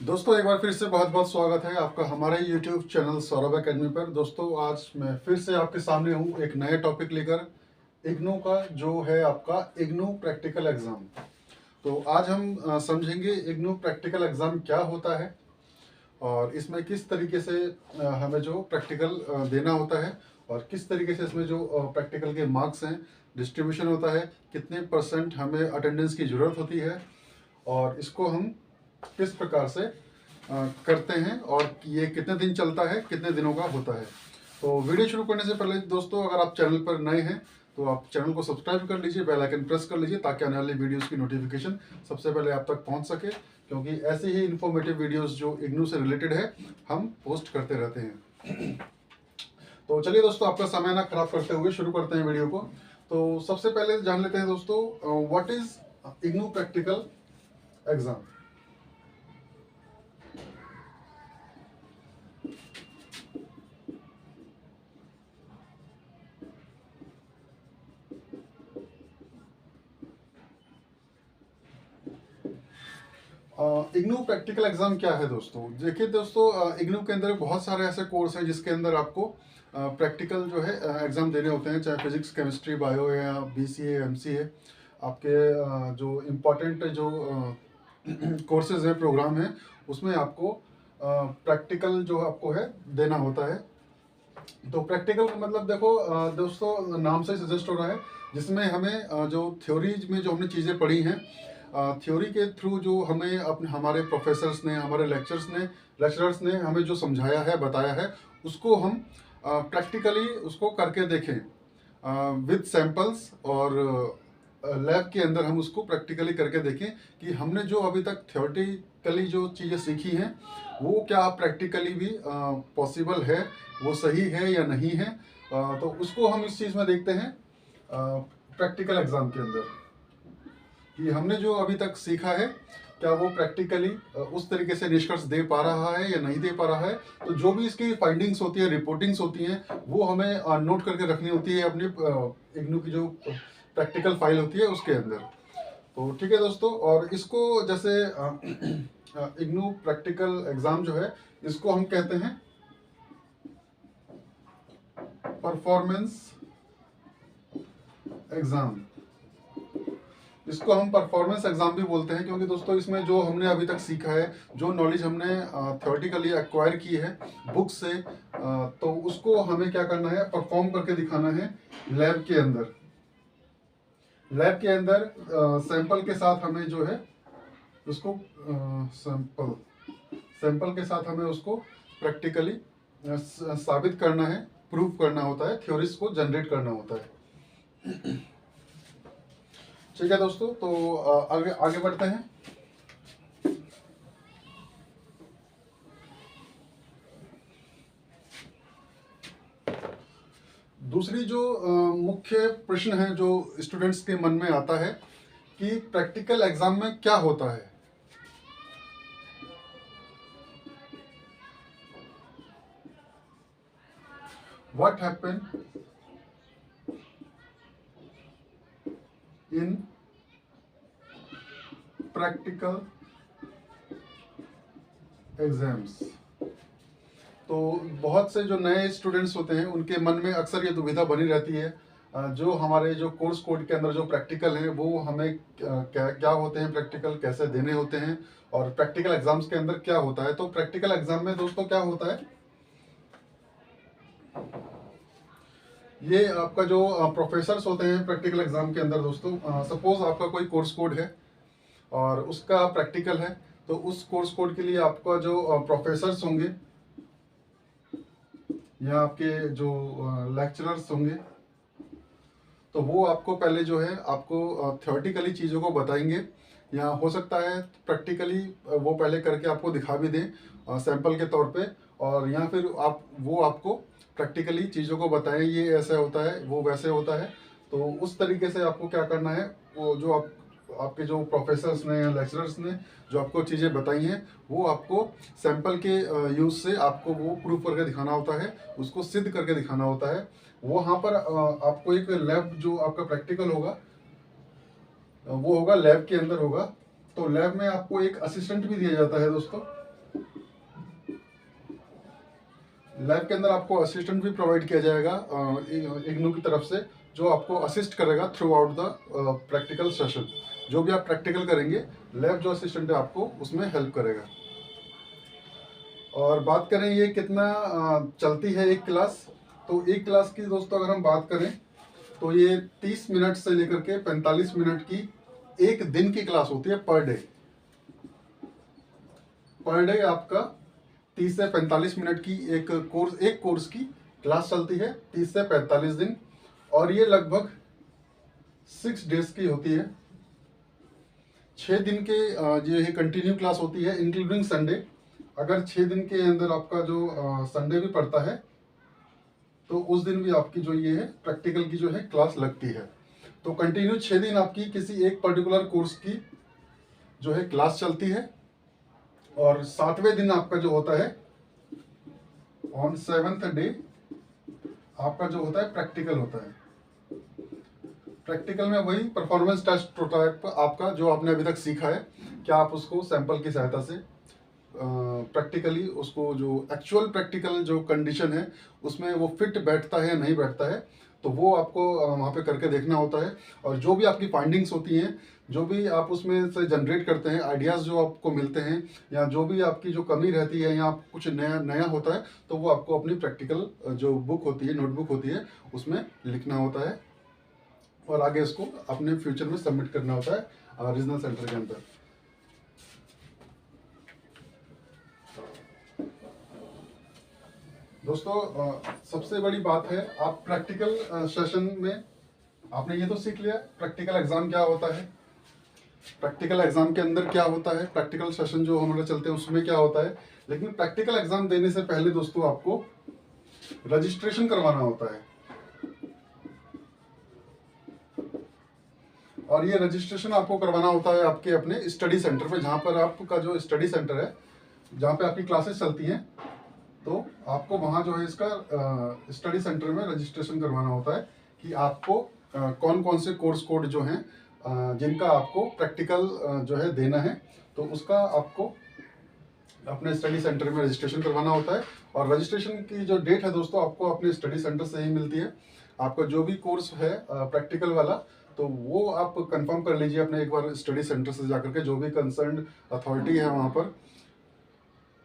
दोस्तों एक बार फिर से बहुत बहुत स्वागत है आपका हमारे YouTube चैनल सौरभ एकेडमी पर। दोस्तों आज मैं फिर से आपके सामने हूँ एक नए टॉपिक लेकर, इग्नू का जो है आपका इग्नू प्रैक्टिकल एग्ज़ाम। तो आज हम समझेंगे इग्नू प्रैक्टिकल एग्ज़ाम क्या होता है और इसमें किस तरीके से हमें जो प्रैक्टिकल देना होता है और किस तरीके से इसमें जो प्रैक्टिकल के मार्क्स हैं डिस्ट्रीब्यूशन होता है, कितने % हमें अटेंडेंस की ज़रूरत होती है और इसको हम किस प्रकार से करते हैं और ये कितने दिन चलता है, कितने दिनों का होता है। तो वीडियो शुरू करने से पहले दोस्तों अगर आप चैनल पर नए हैं तो आप चैनल को सब्सक्राइब कर लीजिए, बेल आइकन प्रेस कर लीजिए ताकि आने वाली वीडियोस की नोटिफिकेशन सबसे पहले आप तक पहुंच सके, क्योंकि ऐसे ही इन्फॉर्मेटिव वीडियोस जो इग्नू से रिलेटेड है हम पोस्ट करते रहते हैं। तो चलिए दोस्तों आपका समय ना खराब करते हुए शुरू करते हैं वीडियो को। तो सबसे पहले जान लेते हैं दोस्तों what is IGNOU practical exam. IGNOU practical exam क्या है दोस्तों? देखिए दोस्तों, इग्नू के अंदर बहुत सारे ऐसे कोर्स हैं जिसके अंदर आपको प्रैक्टिकल जो है एग्जाम देने होते हैं, चाहे फिजिक्स, केमिस्ट्री, बायो है या BCA, MCA। आपके जो इम्पोर्टेंट जो कोर्सेज हैं, प्रोग्राम हैं, उसमें आपको प्रैक्टिकल जो आपको है देना होता है। तो प्रैक्टिकल का मतलब देखो दोस्तों, नाम से सजेस्ट हो रहा है जिसमें हमें जो थ्योरीज में जो हमने चीज़ें पढ़ी हैं, थ्योरी के थ्रू जो हमें अपने हमारे प्रोफेसर्स ने, हमारे लेक्चरर्स ने हमें जो समझाया है, बताया है, उसको हम प्रैक्टिकली उसको करके देखें विद सैंपल्स, और लैब के अंदर हम उसको प्रैक्टिकली करके देखें कि हमने जो अभी तक थ्योरेटिकली जो चीज़ें सीखी हैं वो क्या प्रैक्टिकली भी पॉसिबल है, वो सही है या नहीं है। तो उसको हम इस चीज़ में देखते हैं प्रैक्टिकल एग्जाम के अंदर कि हमने जो अभी तक सीखा है क्या वो प्रैक्टिकली उस तरीके से निष्कर्ष दे पा रहा है या नहीं दे पा रहा है। तो जो भी इसकी फाइंडिंग्स होती है, रिपोर्टिंग्स होती हैं, वो हमें नोट करके रखनी होती है अपनी इग्नू की जो प्रैक्टिकल फाइल होती है उसके अंदर। तो ठीक है दोस्तों, और इसको जैसे इग्नू प्रैक्टिकल एग्जाम जो है इसको हम कहते हैं परफॉर्मेंस एग्जाम। इसको हम परफॉर्मेंस एग्जाम भी बोलते हैं क्योंकि दोस्तों इसमें जो हमने अभी तक सीखा है, जो नॉलेज हमने थ्योरेटिकली एक्वायर की है बुक से, तो उसको हमें क्या करना है, परफॉर्म करके दिखाना है लैब के अंदर। लैब के अंदर सैंपल के साथ हमें जो है उसको सैंपल के साथ हमें उसको प्रैक्टिकली साबित करना है, प्रूव करना होता है, थ्योरीज को जनरेट करना होता है। ठीक है दोस्तों, तो आगे आगे बढ़ते हैं। दूसरी जो मुख्य प्रश्न है जो स्टूडेंट्स के मन में आता है कि प्रैक्टिकल एग्जाम में क्या होता है। What happen in practical exams. तो बहुत से जो नए स्टूडेंट्स होते हैं उनके मन में अक्सर ये दुविधा बनी रहती है, जो हमारे जो कोर्स कोड के अंदर जो प्रैक्टिकल हैं वो हमें क्या क्या होते हैं, प्रैक्टिकल कैसे देने होते हैं और प्रैक्टिकल एग्जाम्स के अंदर क्या होता है। तो प्रैक्टिकल एग्जाम में दोस्तों क्या होता है, ये आपका जो प्रोफेसर्स होते हैं प्रैक्टिकल एग्जाम के अंदर दोस्तों, सपोज आपका कोई कोर्स कोड है और उसका प्रैक्टिकल है, तो उस कोर्स कोड के लिए आपका जो प्रोफेसर्स होंगे या आपके जो लेक्चरर्स होंगे, तो वो आपको पहले जो है आपको थ्योरेटिकली चीज़ों को बताएंगे, या हो सकता है प्रैक्टिकली वो पहले करके आपको दिखा भी दें सैंपल के तौर पे, और या फिर वो आपको प्रैक्टिकली चीज़ों को बताएं, ये ऐसा होता है, वो वैसे होता है। तो उस तरीके से आपको क्या करना है, वो जो आपके जो प्रोफेसर्स ने या लेक्चरर्स ने जो आपको चीज़ें बताई हैं वो आपको सैंपल के यूज़ से आपको वो प्रूव करके दिखाना होता है, उसको सिद्ध करके दिखाना होता है। वहाँ पर आपको एक लैब जो आपका प्रैक्टिकल होगा वो होगा लैब के अंदर होगा। तो लैब में आपको एक असिस्टेंट भी दिया जाता है दोस्तों, लैब के अंदर आपको असिस्टेंट भी प्रोवाइड किया जाएगा इग्नू की तरफ से, जो आपको असिस्ट करेगा through out the practical session. जो भी आप प्रैक्टिकल करेंगे, लैब जो असिस्टेंट है आपको उसमें हेल्प करेगा। और बात करें ये कितना चलती है एक क्लास, तो एक क्लास की दोस्तों अगर हम बात करें तो ये 30 मिनट से लेकर के 45 मिनट की एक दिन की क्लास होती है पर डे। पर डे आपका 30 से 45 मिनट की एक कोर्स की क्लास चलती है 30 से 45 दिन, और ये लगभग 6 डेज की होती है। 6 दिन के जो ये कंटिन्यू क्लास होती है इंक्लूडिंग संडे। अगर 6 दिन के अंदर आपका जो संडे भी पड़ता है तो उस दिन भी आपकी जो ये है प्रैक्टिकल की जो है क्लास लगती है। तो कंटिन्यू 6 दिन आपकी किसी एक पर्टिकुलर कोर्स की जो है क्लास चलती है, और 7वें दिन आपका जो होता है ऑन 7th डे आपका जो होता है प्रैक्टिकल होता है। प्रैक्टिकल में वही परफॉर्मेंस टेस्ट होता है आपका, जो आपने अभी तक सीखा है, क्या आप उसको सैंपल की सहायता से प्रैक्टिकली उसको जो एक्चुअल प्रैक्टिकल जो कंडीशन है उसमें वो फिट बैठता है या नहीं बैठता है, तो वो आपको वहाँ पे करके देखना होता है। और जो भी आपकी फाइंडिंग्स होती हैं, जो भी आप उसमें से जनरेट करते हैं, आइडियाज़ जो आपको मिलते हैं, या जो भी आपकी जो कमी रहती है या कुछ नया नया होता है, तो वो आपको अपनी प्रैक्टिकल जो बुक होती है, नोटबुक होती है, उसमें लिखना होता है और आगे इसको अपने फ्यूचर में सबमिट करना होता है रीजनल सेंटर के अंदर। दोस्तों सबसे बड़ी बात है, आप प्रैक्टिकल सेशन में आपने ये तो सीख लिया प्रैक्टिकल एग्जाम क्या होता है, प्रैक्टिकल एग्जाम के अंदर क्या होता है, प्रैक्टिकल सेशन जो हमारे चलते हैं उसमें क्या होता है। लेकिन प्रैक्टिकल एग्जाम देने से पहले दोस्तों आपको रजिस्ट्रेशन करवाना होता है, और ये रजिस्ट्रेशन आपको करवाना होता है आपके अपने स्टडी सेंटर पे, जहाँ पर आपका जो स्टडी सेंटर है, जहाँ पे आपकी क्लासेस चलती हैं, तो आपको वहाँ जो है इसका स्टडी सेंटर में रजिस्ट्रेशन करवाना होता है कि आपको कौन कौन से कोर्स कोड जो हैं जिनका आपको प्रैक्टिकल जो है देना है, तो उसका आपको अपने स्टडी सेंटर में रजिस्ट्रेशन करवाना होता है। और रजिस्ट्रेशन की जो डेट है दोस्तों आपको अपने स्टडी सेंटर से ही मिलती है। आपका जो भी कोर्स है प्रैक्टिकल वाला, तो वो आप कंफर्म कर लीजिए अपने एक बार स्टडी सेंटर से जाकर के, जो भी कंसर्न अथॉरिटी है वहाँ पर,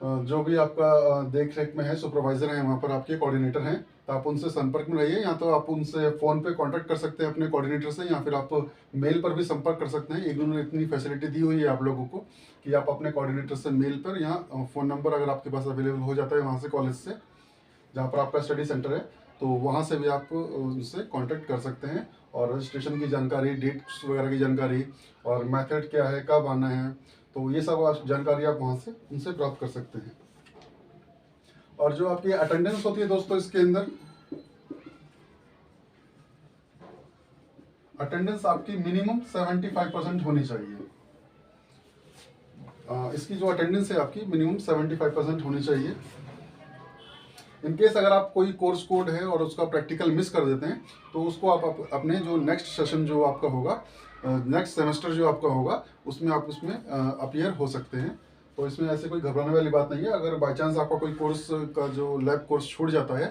जो भी आपका देख रेख में है, सुपरवाइजर हैं वहाँ पर, आपके कोऑर्डिनेटर हैं, तो आप उनसे संपर्क में रहिए। या तो आप उनसे फ़ोन पे कांटेक्ट कर सकते हैं अपने कोऑर्डिनेटर से, या फिर आप मेल पर भी संपर्क कर सकते हैं। इग्नू ने इतनी फैसिलिटी दी हुई है आप लोगों को कि आप अपने कोऑर्डिनेटर से मेल पर, या फ़ोन नंबर अगर आपके पास अवेलेबल हो जाता है वहाँ से, कॉलेज से जहाँ पर आपका स्टडी सेंटर है, तो वहाँ से भी आप उनसे कांटेक्ट कर सकते हैं। और रजिस्ट्रेशन की जानकारी, डेट्स वगैरह की जानकारी, और मेथड क्या है, कब आना है, तो ये सब जानकारी आप वहाँ से उनसे प्राप्त कर सकते हैं। और जो आपकी अटेंडेंस होती है दोस्तों, इसके अंदर अटेंडेंस आपकी मिनिमम 75% होनी चाहिए। इसकी जो अटेंडेंस है आपकी मिनिमम 75% होनी चाहिए। इनकेस अगर आप कोई कोर्स कोड है और उसका प्रैक्टिकल मिस कर देते हैं, तो उसको आप अपने जो नेक्स्ट सेशन जो आपका होगा, नेक्स्ट सेमेस्टर जो आपका होगा, उसमें आप उसमें अपीयर हो सकते हैं। तो इसमें ऐसे कोई घबराने वाली बात नहीं है। अगर बाई चांस आपका कोई कोर्स का जो लैब कोर्स छूट जाता है,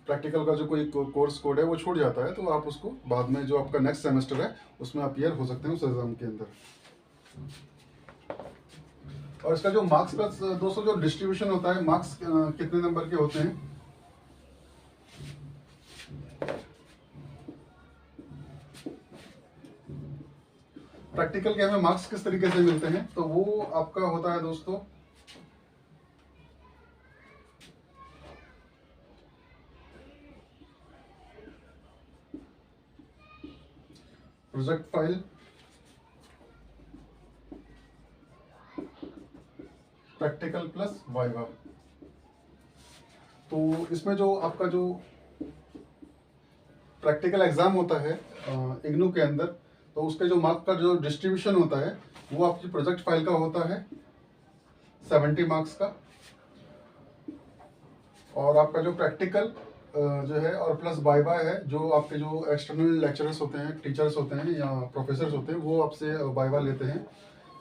प्रैक्टिकल का जो कोई कोर्स कोड है वो छूट जाता है, तो आप उसको बाद में जो आपका नेक्स्ट सेमेस्टर है उसमें अपीयर हो सकते हैं उस एग्ज़ाम के अंदर। और इसका जो मार्क्स का दोस्तों जो डिस्ट्रीब्यूशन होता है, मार्क्स कितने नंबर के होते हैं, प्रैक्टिकल के हमें मार्क्स किस तरीके से मिलते हैं, तो वो आपका होता है दोस्तों project file, practical plus viva. तो इसमें जो आपका जो प्रैक्टिकल एग्जाम होता है इग्नू के अंदर, तो उसके जो मार्क्स का जो डिस्ट्रीब्यूशन होता है वो आपकी प्रोजेक्ट फाइल का होता है 70 मार्क्स का, और आपका जो प्रैक्टिकल जो है और प्लस वाइवा है, जो आपके जो एक्सटर्नल लेक्चरर्स होते हैं, टीचर्स होते हैं या प्रोफेसर्स होते हैं, वो आपसे वाइवा लेते हैं,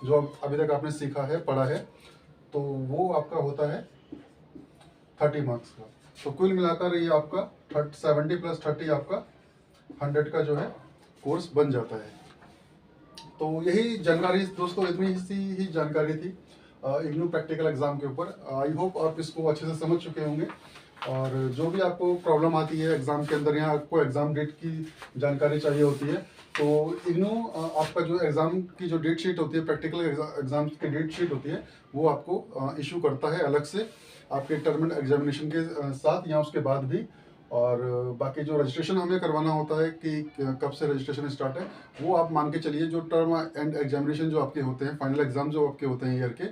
जो अभी तक आपने सीखा है, पढ़ा है, तो वो आपका होता है 30 मार्क्स का। तो कुल मिलाकर ये आपका 70 + 30 आपका 100 का जो है कोर्स बन जाता है। तो यही जानकारी दोस्तों, इतनी सी ही जानकारी थी इग्नू प्रैक्टिकल एग्जाम के ऊपर। आई होप आप इसको अच्छे से समझ चुके होंगे, और जो भी आपको प्रॉब्लम आती है एग्जाम के अंदर या आपको एग्जाम डेट की जानकारी चाहिए होती है, तो इग्नू आपका जो एग्जाम की जो डेट शीट होती है, प्रैक्टिकल एग्जाम की डेट शीट होती है, वो आपको इशू करता है अलग से आपके टर्म एग्जामिनेशन के साथ या उसके बाद भी। और बाकी जो रजिस्ट्रेशन हमें करवाना होता है कि कब से रजिस्ट्रेशन स्टार्ट है, वो आप मान के चलिए जो टर्म एंड एग्जामिनेशन जो आपके होते हैं, फाइनल एग्जाम जो आपके होते हैं ईयर के,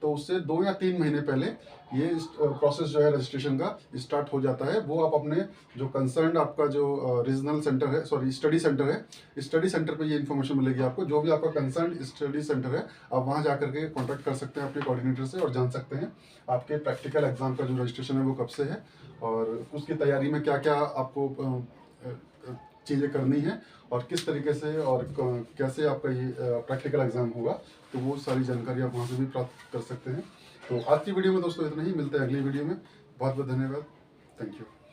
तो उससे 2 या 3 महीने पहले ये प्रोसेस जो है रजिस्ट्रेशन का स्टार्ट हो जाता है। वो आप अपने जो कंसर्न आपका जो रीजनल सेंटर है, सॉरी स्टडी सेंटर है, स्टडी सेंटर पे ये इन्फॉर्मेशन मिलेगी आपको। जो भी आपका कंसर्न स्टडी सेंटर है, आप वहाँ जा करके कॉन्टैक्ट कर सकते हैं अपने कोऑर्डिनेटर से और जान सकते हैं आपके प्रैक्टिकल एग्जाम का जो रजिस्ट्रेशन है वो कब से है, और उसकी तैयारी में क्या क्या आपको चीज़ें करनी है, और किस तरीके से और कैसे आपका ये प्रैक्टिकल एग्जाम होगा। तो वो सारी जानकारी आप वहाँ से भी प्राप्त कर सकते हैं। तो आज की वीडियो में दोस्तों इतना ही, मिलते हैं अगली वीडियो में। बहुत बहुत धन्यवाद, थैंक यू।